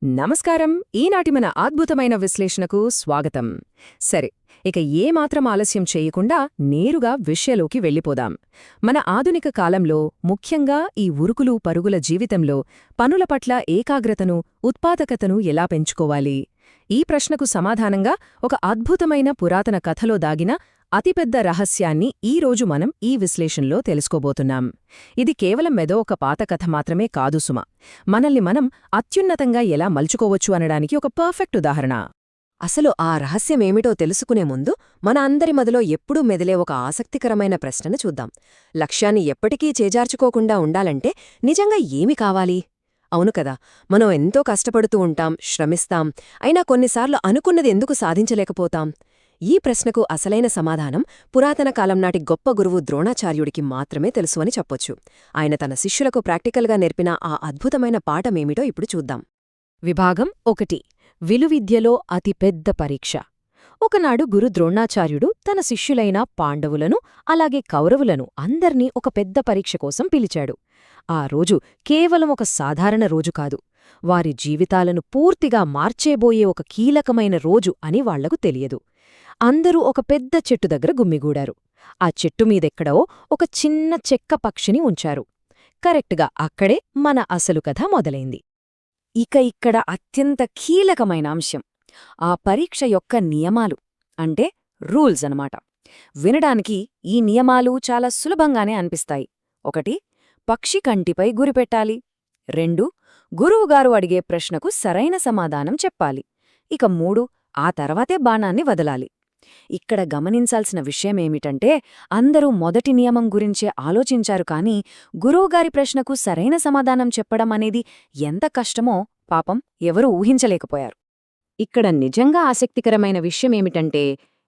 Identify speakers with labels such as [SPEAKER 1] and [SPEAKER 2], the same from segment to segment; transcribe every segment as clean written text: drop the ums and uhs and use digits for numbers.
[SPEAKER 1] నమస్కారం. ఈనాటి మన అద్భుతమైన విశ్లేషణకు స్వాగతం. సరే, ఇక ఏమాత్రం ఆలస్యం చేయకుండా నేరుగా విషయంలోకి వెళ్ళిపోదాం. మన ఆధునిక కాలంలో, ముఖ్యంగా ఈ ఉరుకులు పరుగుల జీవితంలో పనుల పట్ల ఏకాగ్రతను, ఉత్పాదకతను ఎలా పెంచుకోవాలి? ఈ ప్రశ్నకు సమాధానంగా ఒక అద్భుతమైన పురాతన కథలో దాగిన అతిపెద్ద రహస్యాన్ని ఈరోజు మనం ఈ విశ్లేషణలో తెలుసుకోబోతున్నాం. ఇది కేవలం ఏదో ఒక పాత కథ మాత్రమే కాదు సుమ. మనల్ని మనం అత్యున్నతంగా ఎలా మలుచుకోవచ్చు అనడానికి ఒక పర్ఫెక్ట్ ఉదాహరణ.
[SPEAKER 2] అసలు ఆ రహస్యమేమిటో తెలుసుకునే ముందు మన అందరి మదిలో ఎప్పుడూ మెదిలే ఒక ఆసక్తికరమైన ప్రశ్నను చూద్దాం. లక్ష్యాన్ని ఎప్పటికీ చేజార్చుకోకుండా ఉండాలంటే నిజంగా ఏమి కావాలి? అవును కదా, మనం ఎంతో కష్టపడుతూ ఉంటాం, శ్రమిస్తాం, అయినా కొన్నిసార్లు అనుకున్నది ఎందుకు సాధించలేకపోతాం? ఈ ప్రశ్నకు అసలైన సమాధానం పురాతన కాలం నాటి గొప్ప గురువు ద్రోణాచార్యుడికి మాత్రమే తెలుసు అని చెప్పొచ్చు. ఆయన తన శిష్యులకు ప్రాక్టికల్గా నేర్పిన ఆ అద్భుతమైన పాఠమేమిటో ఇప్పుడు చూద్దాం.
[SPEAKER 1] విభాగం 1. విలువిద్యలో అతిపెద్ద పరీక్ష. ఒకనాడు గురు ద్రోణాచార్యుడు తన శిష్యులైన పాండవులను, అలాగే కౌరవులను అందర్నీ ఒక పెద్ద పరీక్ష కోసం పిలిచాడు. ఆ రోజు కేవలం ఒక సాధారణ రోజు కాదు, వారి జీవితాలను పూర్తిగా మార్చేబోయే ఒక కీలకమైన రోజు అని వాళ్లకు తెలియదు. అందరూ ఒక పెద్ద చెట్టు దగ్గర గుమ్మిగూడారు. ఆ చెట్టుమీదెక్కడో ఒక చిన్న చెక్క పక్షిని ఉంచారు. కరెక్ట్గా అక్కడే మన అసలు కథ మొదలైంది. ఇక్కడ అత్యంత కీలకమైన అంశం ఆ పరీక్ష యొక్క నియమాలు, అంటే రూల్స్ అన్నమాట. వినడానికి ఈ నియమాలు చాలా సులభంగానే అనిపిస్తాయి. 1. పక్షి కంటిపై గురిపెట్టాలి. 2. గురువుగారు అడిగే ప్రశ్నకు సరైన సమాధానం చెప్పాలి. ఇక 3. ఆ తర్వాతే బాణాన్ని వదలాలి. ఇక్కడ గమనించాల్సిన విషయమేమిటంటే, అందరూ మొదటి నియమం గురించే ఆలోచించారు, కానీ గురువుగారి ప్రశ్నకు సరైన సమాధానం చెప్పడం అనేది ఎంత కష్టమో పాపం ఎవరూ ఊహించలేకపోయారు. ఇక్కడ నిజంగా ఆసక్తికరమైన విషయమేమిటంటే,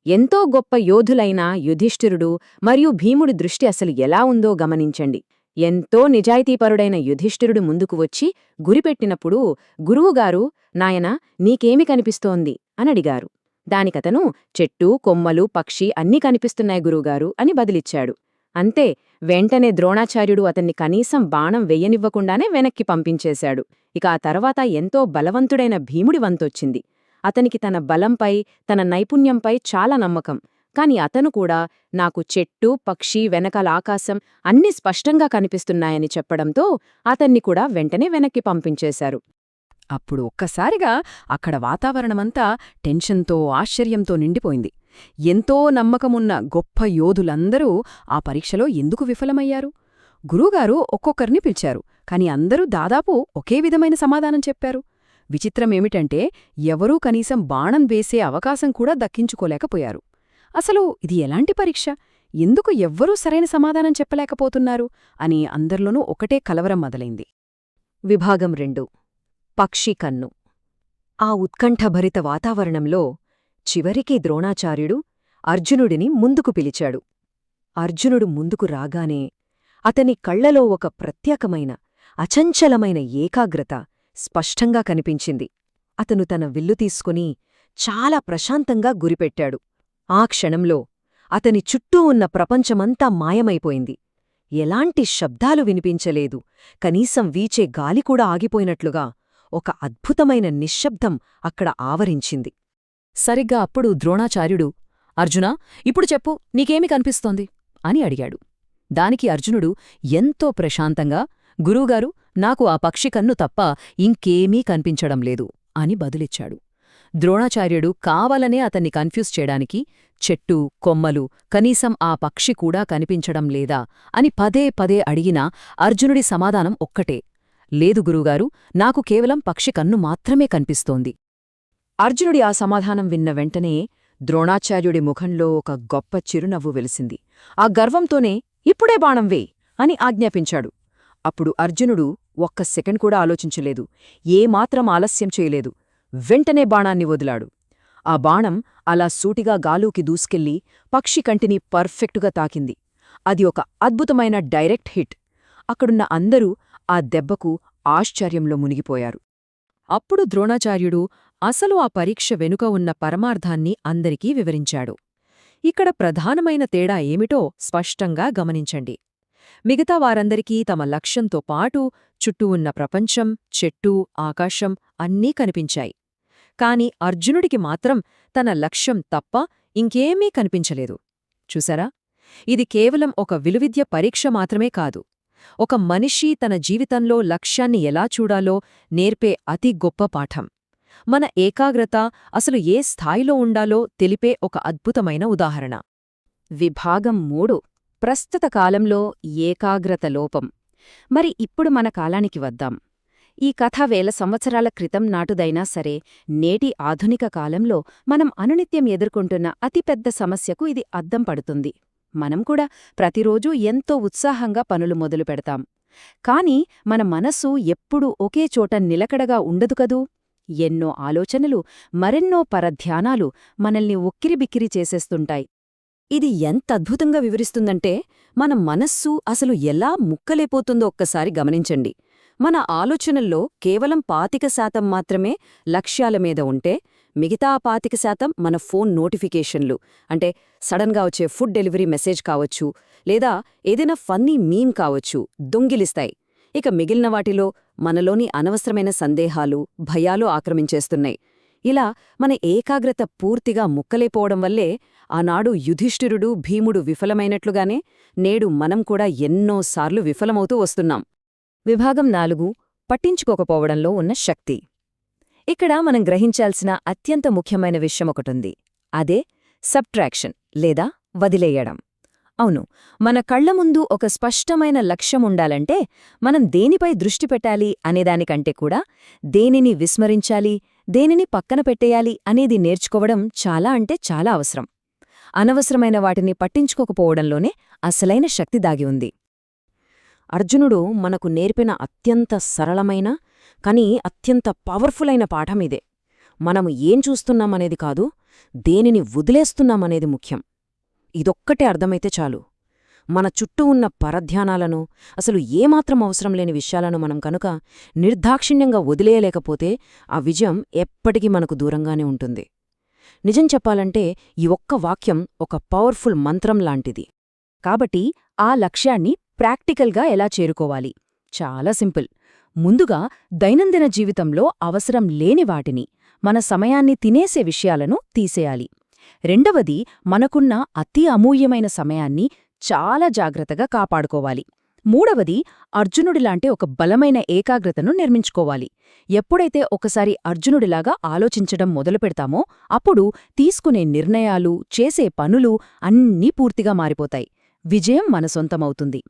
[SPEAKER 1] ఎంతో గొప్ప యోధులైన యుధిష్ఠిరుడు మరియు భీముడి దృష్టి అసలు ఎలా ఉందో గమనించండి. ఎంతో నిజాయితీపరుడైన యుధిష్ఠిరుడు ముందుకు వచ్చి గురిపెట్టినప్పుడు గురువుగారు, నాయనా, నీకేమి కనిపిస్తోంది అనడిగారు. దానికతను, చెట్టు, కొమ్మలు, పక్షి అన్నీ కనిపిస్తున్నాయి గురువుగారు అని బదిలిచ్చాడు. అంతే, వెంటనే ద్రోణాచార్యుడు అతన్ని కనీసం బాణం వెయ్యనివ్వకుండానే వెనక్కి పంపించేశాడు. ఇక ఆ తర్వాత ఎంతో బలవంతుడైన భీముడి వంతొచ్చింది. అతనికి తన బలంపై, తన నైపుణ్యంపై చాలా నమ్మకం. కాని అతను కూడా, నాకు చెట్టు, పక్షి, వెనకాల ఆకాశం అన్నీ స్పష్టంగా కనిపిస్తున్నాయని చెప్పడంతో అతన్ని కూడా వెంటనే వెనక్కి పంపించేశారు. అప్పుడు ఒక్కసారిగా అక్కడ వాతావరణమంతా టెన్షన్తో, ఆశ్చర్యంతో నిండిపోయింది. ఎంతో నమ్మకమున్న గొప్ప యోధులందరూ ఆ పరీక్షలో ఎందుకు విఫలమయ్యారు? గురువుగారు ఒక్కొక్కరిని పిలిచారు, కాని అందరూ దాదాపు ఒకే విధమైన సమాధానం చెప్పారు. విచిత్రమేమిటంటే, ఎవరూ కనీసం బాణం వేసే అవకాశం కూడా దక్కించుకోలేకపోయారు. అసలు ఇది ఎలాంటి పరీక్ష? ఎందుకు ఎవ్వరూ సరైన సమాధానం చెప్పలేకపోతున్నారు అని అందరిలోనూ ఒకటే కలవరం మొదలైంది.
[SPEAKER 2] విభాగం 2. పక్షి కన్ను. ఆ ఉత్కంఠభరిత వాతావరణంలో చివరికి ద్రోణాచార్యుడు అర్జునుడిని ముందుకు పిలిచాడు. అర్జునుడు ముందుకు రాగానే అతని కళ్లలో ఒక ప్రత్యేకమైన, అచంచలమైన ఏకాగ్రత స్పష్టంగా కనిపించింది. అతను తన విల్లు తీసుకుని చాలా ప్రశాంతంగా గురిపెట్టాడు. ఆ క్షణంలో అతని చుట్టూ ఉన్న ప్రపంచమంతా మాయమైపోయింది. ఎలాంటి శబ్దాలు వినిపించలేదు, కనీసం వీచే గాలికూడా ఆగిపోయినట్లుగా ఒక అద్భుతమైన నిశ్శబ్దం అక్కడ ఆవరించింది.
[SPEAKER 1] సరిగ్గా అప్పుడు ద్రోణాచార్యుడు, అర్జునా, ఇప్పుడు చెప్పు, నీకేమి కనిపిస్తోంది అని అడిగాడు. దానికి అర్జునుడు ఎంతో ప్రశాంతంగా, గురువుగారు, నాకు ఆ పక్షి కన్ను తప్ప ఇంకేమీ కనిపించడం లేదు అని బదులిచ్చాడు. ద్రోణాచార్యుడు కావాలనే అతన్ని కన్ఫ్యూజ్ చేయడానికి, చెట్టు, కొమ్మలు, కనీసం ఆ పక్షి కూడా కనిపించడం లేదా అని పదే పదే అడిగినా అర్జునుడి సమాధానం ఒక్కటే, లేదు గురువుగారు, నాకు కేవలం పక్షి కన్ను మాత్రమే కనిపిస్తోంది. అర్జునుడి ఆ సమాధానం విన్న వెంటనే ద్రోణాచార్యుడి ముఖంలో ఒక గొప్ప చిరునవ్వు వెలిసింది. ఆ గర్వంతోనే, ఇప్పుడే బాణం వేయ్ అని ఆజ్ఞాపించాడు. అప్పుడు అర్జునుడు ఒక్క సెకండ్ కూడా ఆలోచించలేదు, ఏమాత్రం ఆలస్యం చేయలేదు. వెంటనే బాణాన్ని వదిలాడు. ఆ బాణం అలా సూటిగా గాలుకి దూసుకెళ్లి పక్షి కంటిని పర్ఫెక్టుగా తాకింది. అది ఒక అద్భుతమైన డైరెక్ట్ హిట్. అక్కడున్న అందరూ ఆ దెబ్బకు ఆశ్చర్యంలో మునిగిపోయారు. అప్పుడు ద్రోణాచార్యుడు అసలు ఆ పరీక్ష వెనుక ఉన్న పరమార్థాన్ని అందరికీ వివరించాడు. ఇక్కడ ప్రధానమైన తేడా ఏమిటో స్పష్టంగా గమనించండి. మిగతా వారందరికీ తమ లక్ష్యంతో పాటు చుట్టూ ఉన్న ప్రపంచం, చెట్టు, ఆకాశం అన్నీ కనిపించాయి. కాని అర్జునుడికి మాత్రం తన లక్ష్యం తప్ప ఇంకేమీ కనిపించలేదు. చూసారా? ఇది కేవలం ఒక విలువిద్య పరీక్ష మాత్రమే కాదు. ఒక మనిషి తన జీవితంలో లక్ష్యాన్ని ఎలా చూడాలో నేర్పే అతి గొప్ప పాఠం. మన ఏకాగ్రత అసలు ఏ స్థాయిలో ఉండాలో తెలిపే ఒక అద్భుతమైన ఉదాహరణ. విభాగం 3. ప్రస్తుత కాలంలో ఏకాగ్రత లోపం. మరి ఇప్పుడు మన కాలానికి వద్దాం. ఈ కథ వేల సంవత్సరాల క్రితం నాటుదైనా సరే, నేటి ఆధునిక కాలంలో మనం అనునిత్యం ఎదుర్కొంటున్న అతిపెద్ద సమస్యకు ఇది అద్దం పడుతుంది. మనం కూడా ప్రతిరోజూ ఎంతో ఉత్సాహంగా పనులు మొదలు పెడతాం. కాని మన మనస్సు ఎప్పుడూ ఒకే చోట నిలకడగా ఉండదు కదూ. ఎన్నో ఆలోచనలు, మరెన్నో పరధ్యానాలు మనల్ని ఉక్కిరిబిక్కిరి చేసేస్తుంటాయి. ఇది ఎంత అద్భుతంగా వివరిస్తుందంటే, మన మనస్సు అసలు ఎలా ముక్కలేపోతుందో ఒక్కసారి గమనించండి. మన ఆలోచనల్లో కేవలం 25% మాత్రమే లక్ష్యాల మీద ఉంటే, మిగతా 25% మన ఫోన్ నోటిఫికేషన్లు, అంటే సడన్గా వచ్చే ఫుడ్ డెలివరీ మెసేజ్ కావచ్చు, లేదా ఏదైనా ఫన్నీ మీమ్ కావచ్చు, దొంగిలిస్తాయి. ఇక మిగిలిన వాటిలో మనలోని అనవసరమైన సందేహాలు, భయాలు ఆక్రమించేస్తున్నాయి. ఇలా మన ఏకాగ్రత పూర్తిగా ముక్కలేపోవడం వల్లే ఆనాడు యుధిష్ఠిరుడు, భీముడు విఫలమైనట్లుగానే నేడు మనం కూడా ఎన్నోసార్లు విఫలమవుతూ వస్తున్నాం. విభాగం 4. పట్టించుకోకపోవడంలో ఉన్న శక్తి. ఇక్కడ మనం గ్రహించాల్సిన అత్యంత ముఖ్యమైన విషయమొకటుంది. అదే సబ్ట్రాక్షన్ లేదా వదిలేయడం. అవును, మన కళ్ల ముందు ఒక స్పష్టమైన లక్ష్యముండాలంటే మనం దేనిపై దృష్టి పెట్టాలి అనేదానికంటే కూడా దేనిని విస్మరించాలి, దేనిని పక్కన పెట్టేయాలి అనేది నేర్చుకోవడం చాలా అంటే చాలా అవసరం. అనవసరమైన వాటిని పట్టించుకోకపోవడంలోనే అసలైన శక్తి దాగి ఉంది. అర్జునుడు మనకు నేర్పిన అత్యంత సరళమైన కానీ అత్యంత పవర్ఫుల్ అయిన పాఠమిదే. మనము ఏం చూస్తున్నామనేది కాదు, దేనిని వదిలేస్తున్నామనేది ముఖ్యం. ఇదొక్కటే అర్థమైతే చాలు. మన చుట్టూ ఉన్న పరధ్యానాలను, అసలు ఏమాత్రం అవసరం లేని విషయాలను మనం కనుక నిర్దాక్షిణ్యంగా వదిలేయలేకపోతే ఆ విజయం ఎప్పటికీ మనకు దూరంగానే ఉంటుంది. నిజం చెప్పాలంటే ఈ ఒక్క వాక్యం ఒక పవర్ఫుల్ మంత్రం లాంటిది. కాబట్టి ఆ లక్ష్యాన్ని ప్రాక్టికల్గా ఎలా చేరుకోవాలి? చాలా సింపుల్. ముందుగా దైనందిన జీవితంలో అవసరం లేని వాటిని, మన సమయాన్ని తినేసే విషయాలను తీసేయాలి. రెండవది, మనకున్న అతి అమూల్యమైన సమయాన్ని చాలా జాగ్రత్తగా కాపాడుకోవాలి. మూడవది, అర్జునుడిలాంటి ఒక బలమైన ఏకాగ్రతను నిర్మించుకోవాలి. ఎప్పుడైతే ఒకసారి అర్జునుడిలాగా ఆలోచించడం మొదలుపెడతామో అప్పుడు తీసుకునే నిర్ణయాలు, చేసే పనులు అన్నీ పూర్తిగా మారిపోతాయి. విజయం మన సొంతమవుతుంది.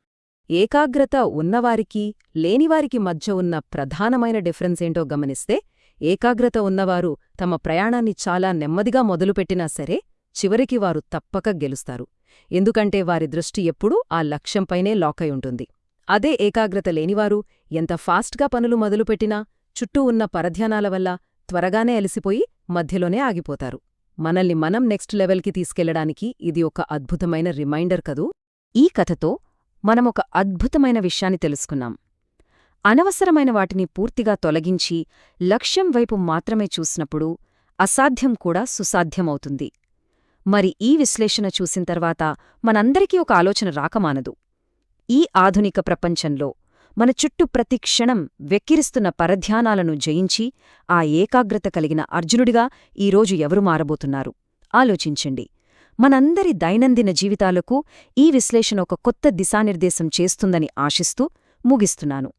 [SPEAKER 1] ఏకాగ్రత ఉన్నవారికి, లేనివారికి మధ్య ఉన్న ప్రధానమైన డిఫరెన్స్ ఏంటో గమనిస్తే, ఏకాగ్రత ఉన్నవారు తమ ప్రయాణాన్ని చాలా నెమ్మదిగా మొదలుపెట్టినా సరే చివరికి వారు తప్పక గెలుస్తారు. ఎందుకంటే వారి దృష్టి ఎప్పుడూ ఆ లక్ష్యంపైనే లాకై ఉంటుంది. అదే ఏకాగ్రత లేనివారు ఎంత ఫాస్ట్గా పనులు మొదలుపెట్టినా చుట్టూ ఉన్న పరధ్యానాల వల్ల త్వరగానే అలసిపోయి మధ్యలోనే ఆగిపోతారు. మనల్ని మనం నెక్స్ట్ లెవెల్కి తీసుకెళ్లడానికి ఇది ఒక అద్భుతమైన రిమైండర్ కదూ. ఈ కథతో మనమొక అద్భుతమైన విషయాన్ని తెలుసుకున్నాం. అనవసరమైన వాటిని పూర్తిగా తొలగించి లక్ష్యం వైపు మాత్రమే చూసినప్పుడు అసాధ్యం కూడా సుసాధ్యమవుతుంది. మరి ఈ విశ్లేషణ చూసిన తర్వాత మనందరికీ ఒక ఆలోచన రాకమానదు. ఈ ఆధునిక ప్రపంచంలో మన చుట్టూ ప్రతి క్షణం వెక్కిరిస్తున్న పరధ్యానాలను జయించి ఆ ఏకాగ్రత కలిగిన అర్జునుడిగా ఈరోజు ఎవరు మారబోతున్నారు? ఆలోచించండి. మనందరి దైనందిన జీవితాలకు ఈ విశ్లేషణ ఒక కొత్త దిశానిర్దేశం చేస్తుందని ఆశిస్తూ ముగిస్తున్నాను.